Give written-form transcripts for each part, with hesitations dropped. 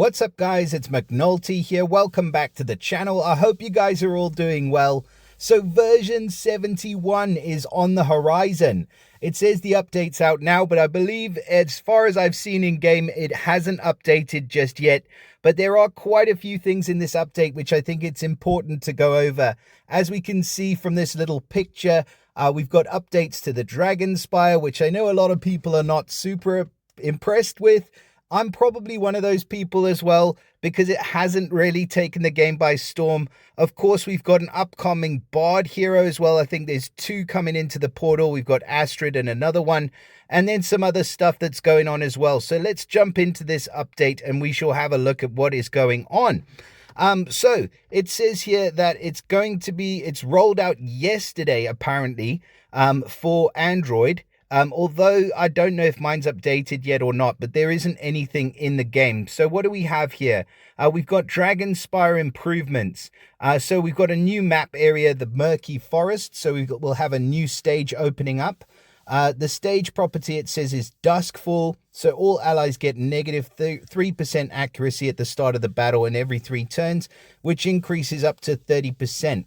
What's up guys, it's McNulty here. Welcome back to the channel. I hope you guys are all doing well. So version 71 is on the horizon. It says the update's out now, but I believe as far as I've seen in game, it hasn't updated just yet. But there are quite a few things in this update which I think it's important to go over. As we can see from this little picture, we've got updates to the Dragon Spire, which I know a lot of people are not super impressed with. I'm probably one of those people as well, because it hasn't really taken the game by storm. Of course, we've got an upcoming Bard hero as well. I think there's two coming into the portal. We've got Astrid and another one, and then some other stuff that's going on as well. So let's jump into this update and we shall have a look at what is going on. So it says here that it's rolled out yesterday, apparently, for Android. Although I don't know if mine's updated yet or not, but there isn't anything in the game. So what do we have here? We've got Dragon Spire improvements. So we've got a new map area, the Murky Forest. So we'll have a new stage opening up. The stage property, it says, is Duskfall. So all allies get negative 3% accuracy at the start of the battle and every 3 turns, which increases up to 30%.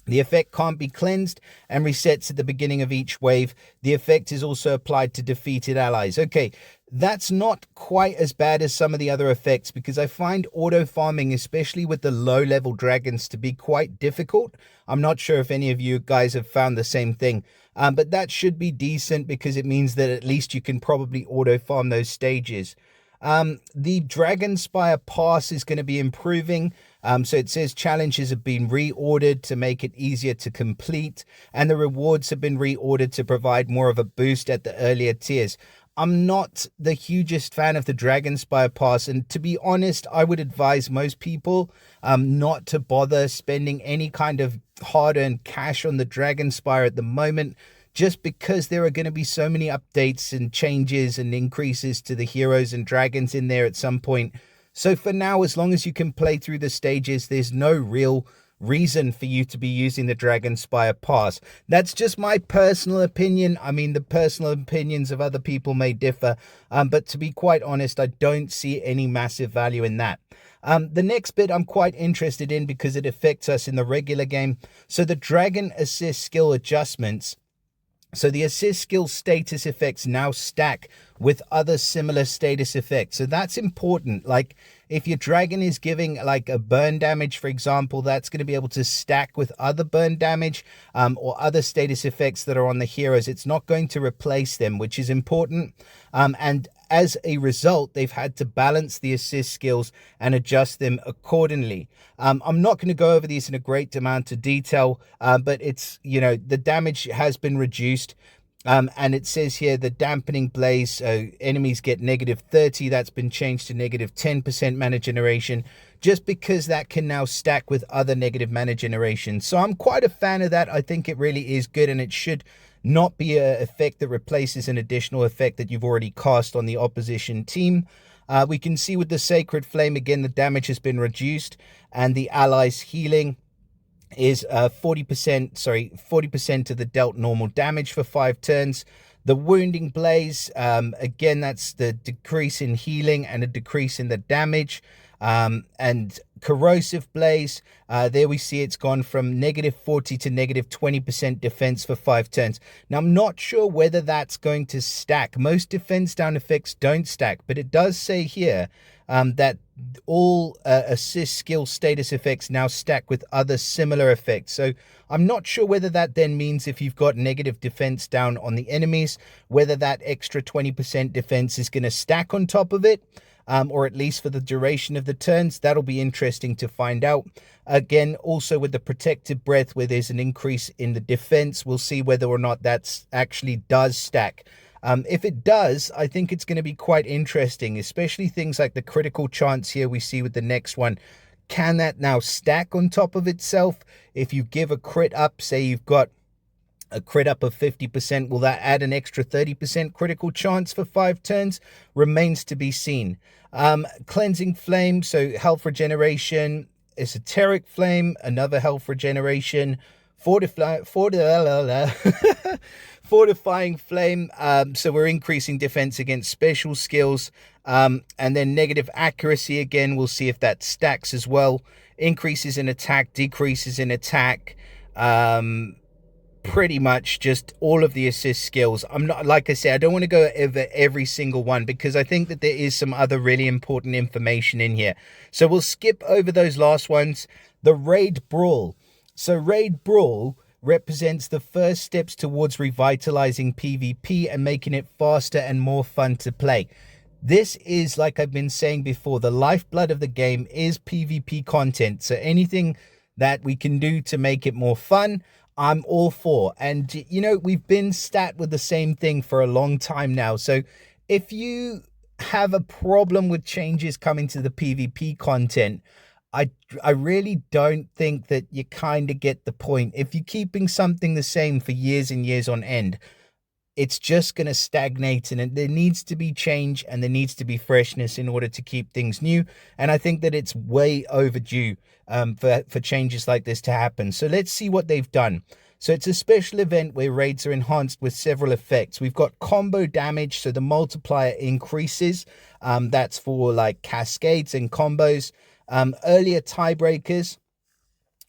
The effect can't be cleansed and resets at the beginning of each wave. The effect is also applied to defeated allies. Okay, that's not quite as bad as some of the other effects, because I find auto farming, especially with the low level dragons, to be quite difficult. I'm not sure if any of you guys have found the same thing, but that should be decent because it means that at least you can probably auto farm those stages. The Dragon Spire pass is going to be improving. So it says challenges have been reordered to make it easier to complete, and the rewards have been reordered to provide more of a boost at the earlier tiers. I'm not the hugest fan of the Dragon Spire pass, and to be honest, I would advise most people not to bother spending any kind of hard-earned cash on the Dragon Spire at the moment, just because there are going to be so many updates and changes and increases to the heroes and dragons in there at some point. So for now, as long as you can play through the stages, there's no real reason for you to be using the Dragon Spire pass. That's just my personal opinion. I mean, the personal opinions of other people may differ, but to be quite honest, I don't see any massive value in that. The next bit I'm quite interested in because it affects us in the regular game. So the Dragon Assist skill adjustments. So the assist skill status effects now stack with other similar status effects. So that's important. Like if your dragon is giving like a burn damage, for example, that's going to be able to stack with other burn damage or other status effects that are on the heroes. It's not going to replace them, which is important. And as a result, they've had to balance the assist skills and adjust them accordingly. I'm not going to go over these in a great amount of detail, but it's, you know, the damage has been reduced. And it says here the dampening blaze, so enemies get negative 30. That's been changed to negative 10% mana generation, just because that can now stack with other negative mana generation. So I'm quite a fan of that. I think it really is good, and it should not be an effect that replaces an additional effect that you've already cast on the opposition team. We can see with the Sacred Flame, again, the damage has been reduced, and the allies healing is 40% of the dealt normal damage for 5 turns. The Wounding Blaze, again, that's the decrease in healing and a decrease in the damage. And Corrosive Blaze, there we see it's gone from negative 40 to negative 20% defense for 5 turns. Now, I'm not sure whether that's going to stack. Most defense down effects don't stack, but it does say here that all assist skill status effects now stack with other similar effects. So I'm not sure whether that then means if you've got negative defense down on the enemies, whether that extra 20% defense is going to stack on top of it. Or at least for the duration of the turns. That'll be interesting to find out. Again, also with the Protective Breath, where there's an increase in the defense, we'll see whether or not that actually does stack. If it does, I think it's going to be quite interesting, especially things like the critical chance here we see with the next one. Can that now stack on top of itself? If you give a crit up, say you've got a crit up of 50%, will that add an extra 30% critical chance for 5 turns? Remains to be seen. Cleansing Flame, so health regeneration. Esoteric Flame, another health regeneration. Fortifying Flame, so we're increasing defense against special skills. And then negative accuracy again, we'll see if that stacks as well. Increases in attack, decreases in attack. Pretty much just all of the assist skills. I'm not, like I say, I don't want to go over every single one because I think that there is some other really important information in here. So we'll skip over those last ones. The Raid Brawl. So Raid Brawl represents the first steps towards revitalizing PvP and making it faster and more fun to play. This is, like I've been saying before, the lifeblood of the game is PvP content. So anything that we can do to make it more fun, I'm all for. And, you know, we've been stat with the same thing for a long time now. So if you have a problem with changes coming to the PvP content, I really don't think that you kind of get the point. If you're keeping something the same for years and years on end, it's just going to stagnate, and there needs to be change and there needs to be freshness in order to keep things new. And I think that it's way overdue for changes like this to happen. So let's see what they've done. So it's a special event where raids are enhanced with several effects. We've got combo damage, so the multiplier increases. That's for like cascades and combos. Earlier tiebreakers.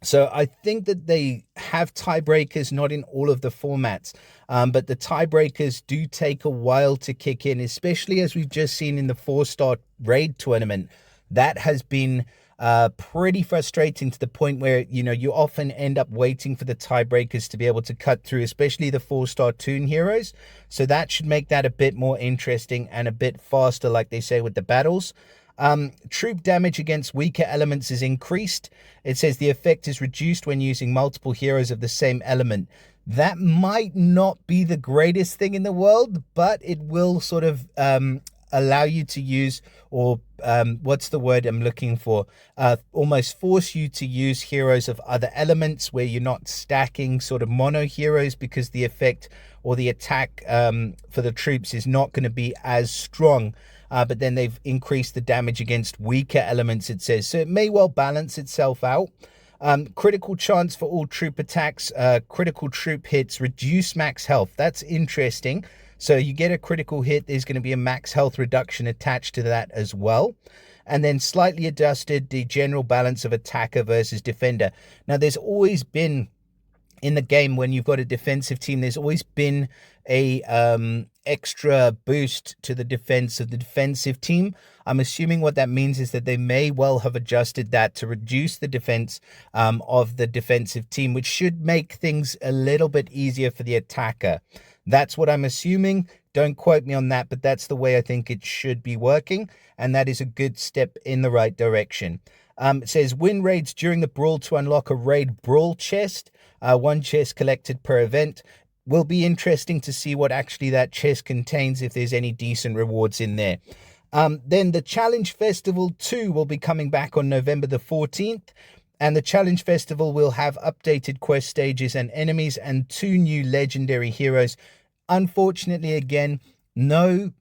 So I think that they have tiebreakers, not in all of the formats, but the tiebreakers do take a while to kick in, especially as we've just seen in the 4-star raid tournament. That has been pretty frustrating to the point where, you know, you often end up waiting for the tiebreakers to be able to cut through, especially the 4-star toon heroes. So that should make that a bit more interesting and a bit faster, like they say with the battles. Troop damage against weaker elements is increased. It says the effect is reduced when using multiple heroes of the same element. That might not be the greatest thing in the world, but it will sort of allow you to use, or what's the word I'm looking for? Almost force you to use heroes of other elements where you're not stacking sort of mono heroes, because the effect or the attack for the troops is not going to be as strong. But then they've increased the damage against weaker elements, it says. So it may well balance itself out. Critical chance for all troop attacks. Critical troop hits reduce max health. That's interesting. So you get a critical hit, there's going to be a max health reduction attached to that as well. And then slightly adjusted the general balance of attacker versus defender. Now, there's always been, in the game, when you've got a defensive team, there's always been a extra boost to the defense of the defensive team. I'm assuming what that means is that they may well have adjusted that to reduce the defense of the defensive team, which should make things a little bit easier for the attacker. That's what I'm assuming. Don't quote me on that, but that's the way I think it should be working, and that is a good step in the right direction. It says win raids during the brawl to unlock a raid brawl chest. One chest collected per event. Will be interesting to see what actually that chest contains, if there's any decent rewards in there. Then the Challenge Festival 2 will be coming back on November the 14th. And the Challenge Festival will have updated quest stages and enemies and 2 new legendary heroes. Unfortunately, again, no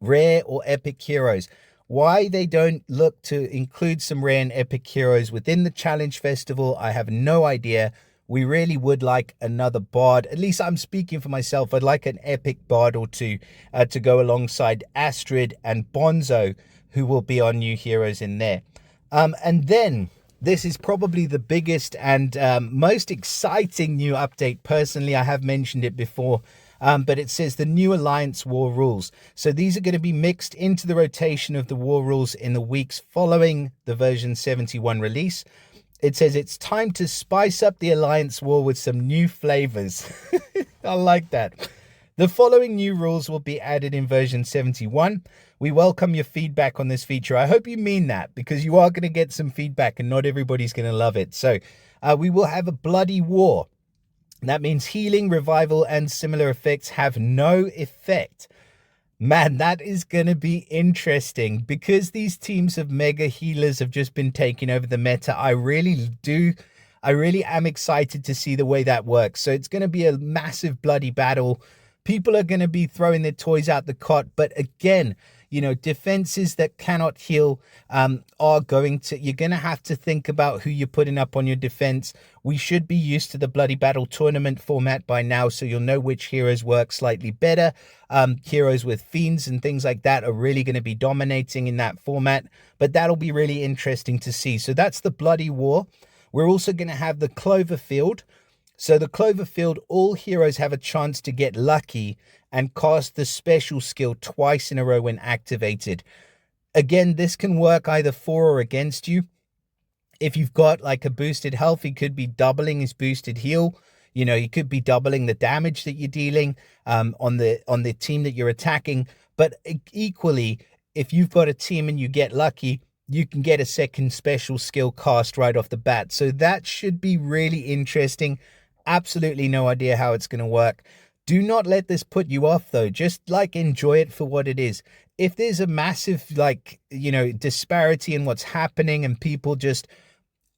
rare or epic heroes. Why they don't look to include some rare and epic heroes within the Challenge Festival, I have no idea. We really would like another bard. At least I'm speaking for myself. I'd like an epic bard or two to go alongside Astrid and Bonzo, who will be our new heroes in there. And then this is probably the biggest and most exciting new update. Personally, I have mentioned it before, but it says the new Alliance War rules. So these are going to be mixed into the rotation of the war rules in the weeks following the version 71 release. It says it's time to spice up the Alliance War with some new flavors. I like that. The following new rules will be added in version 71. We welcome your feedback on this feature. I hope you mean that, because you are going to get some feedback and not everybody's going to love it. So we will have a bloody war. That means healing, revival, and similar effects have no effect. Man, that is going to be interesting, because these teams of mega healers have just been taking over the meta. I really am excited to see the way that works. So it's going to be a massive bloody battle. People are going to be throwing their toys out the cot. But again, defenses that cannot heal are you're going to have to think about who you're putting up on your defense. We should be used to the Bloody Battle tournament format by now, so you'll know which heroes work slightly better. Heroes with fiends and things like that are really going to be dominating in that format, but that'll be really interesting to see. So that's the Bloody War. We're also going to have the Cloverfield. So the Cloverfield, all heroes have a chance to get lucky and cast the special skill twice in a row when activated. Again, this can work either for or against you. If you've got like a boosted health, he could be doubling his boosted heal. He could be doubling the damage that you're dealing on the team that you're attacking. But equally, if you've got a team and you get lucky, you can get a second special skill cast right off the bat. So that should be really interesting. Absolutely no idea how it's going to work. Do not let this put you off, though. Just enjoy it for what it is. If there's a massive disparity in what's happening and people just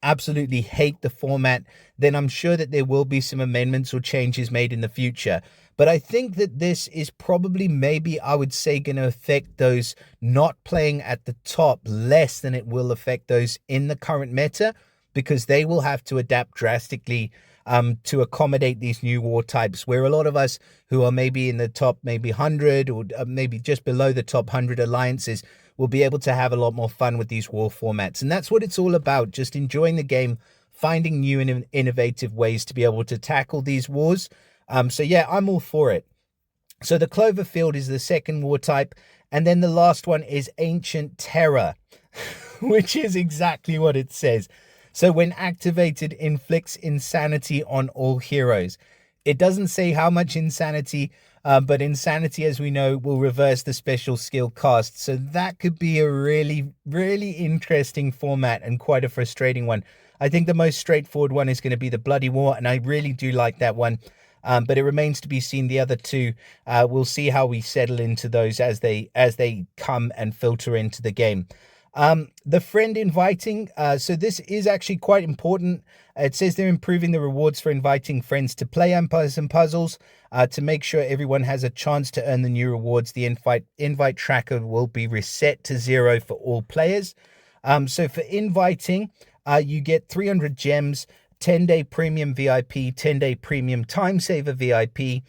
absolutely hate the format, then I'm sure that there will be some amendments or changes made in the future. But I think that this is probably maybe, I would say, going to affect those not playing at the top less than it will affect those in the current meta, because they will have to adapt drastically to accommodate these new war types, where a lot of us who are maybe in the top 100 or maybe just below the top 100 alliances will be able to have a lot more fun with these war formats. And that's what it's all about, just enjoying the game, finding new and innovative ways to be able to tackle these wars. So yeah, I'm all for it. So the Cloverfield is the second war type. And then the last one is Ancient Terror, which is exactly what it says. So when activated, inflicts insanity on all heroes. It doesn't say how much insanity, but insanity, as we know, will reverse the special skill cast. So that could be a really, really interesting format and quite a frustrating one. I think the most straightforward one is going to be the Bloody War, and I really do like that one. But it remains to be seen. The other two, we'll see how we settle into those as they come and filter into the game. The friend inviting, so this is actually quite important. It says they're improving the rewards for inviting friends to play Empires and Puzzles to make sure everyone has a chance to earn the new rewards. The invite tracker will be reset to 0 for all players. So for inviting, you get 300 gems, 10-day premium VIP, 10-day premium time saver VIP.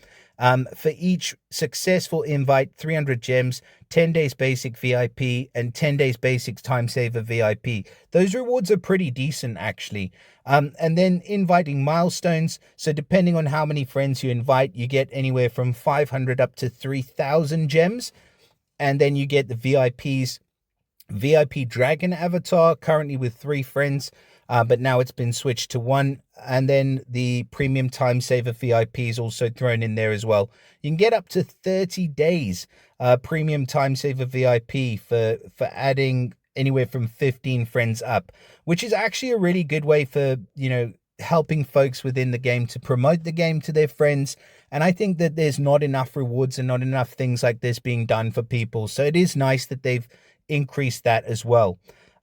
For each successful invite, 300 gems, 10 days basic VIP, and 10 days basic time saver VIP. Those rewards are pretty decent, actually. And then inviting milestones. So depending on how many friends you invite, you get anywhere from 500 up to 3,000 gems. And then you get the VIPs. VIP Dragon Avatar, currently with 3 friends. But now it's been switched to 1. And then the premium time saver VIP is also thrown in there as well. You can get up to 30 days premium time saver VIP for adding anywhere from 15 friends up, which is actually a really good way for, helping folks within the game to promote the game to their friends. And I think that there's not enough rewards and not enough things like this being done for people. So it is nice that they've increased that as well.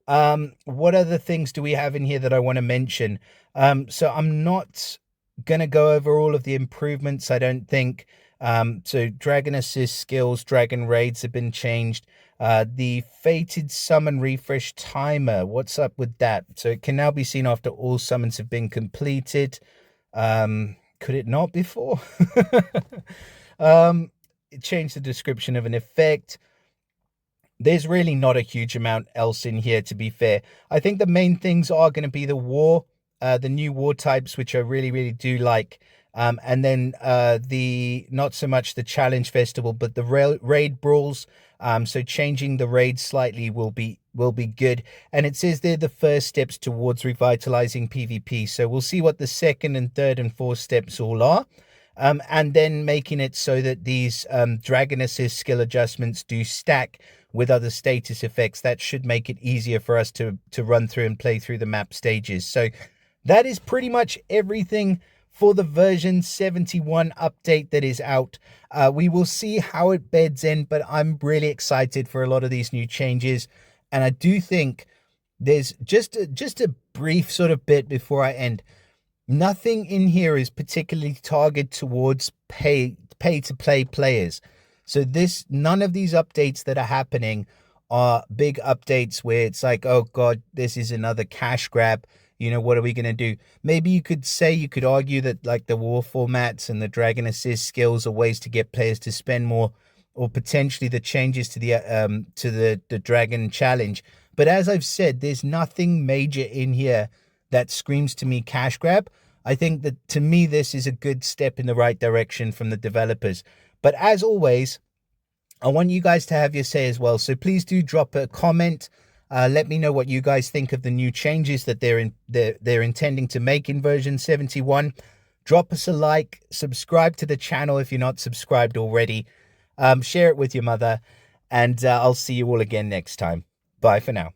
What other things do we have in here that I want to mention? So I'm not going to go over all of the improvements, I don't think. So Dragon Assist skills, Dragon Raids have been changed. The Fated Summon Refresh Timer, what's up with that? So it can now be seen after all summons have been completed. Could it not before? It changed the description of an effect. There's really not a huge amount else in here, to be fair. I think the main things are going to be the war, the new war types, which I really, really do like. And then the not so much the challenge festival, but the raid brawls. So changing the raid slightly will be good. And it says they're the first steps towards revitalizing PvP. So we'll see what the second and third and fourth steps all are. And then making it so that these Dragon Assist skill adjustments do stack with other status effects. That should make it easier for us to run through and play through the map stages. So that is pretty much everything for the version 71 update that is out. We will see how it beds in, but I'm really excited for a lot of these new changes. And I do think there's just a brief sort of bit before I end. Nothing in here is particularly targeted towards pay to play players. So none of these updates that are happening are big updates where it's like, oh God, this is another cash grab. You know, what are we going to do? Maybe you could argue that like the war formats and the Dragon Assist skills are ways to get players to spend more, or potentially the changes to the Dragon Challenge. But as I've said, there's nothing major in here that screams to me cash grab. I think that, to me, this is a good step in the right direction from the developers. But as always, I want you guys to have your say as well. So please do drop a comment. Let me know what you guys think of the new changes that they're intending to make in version 71. Drop us a like, subscribe to the channel if you're not subscribed already. Share it with your mother, and I'll see you all again next time. Bye for now.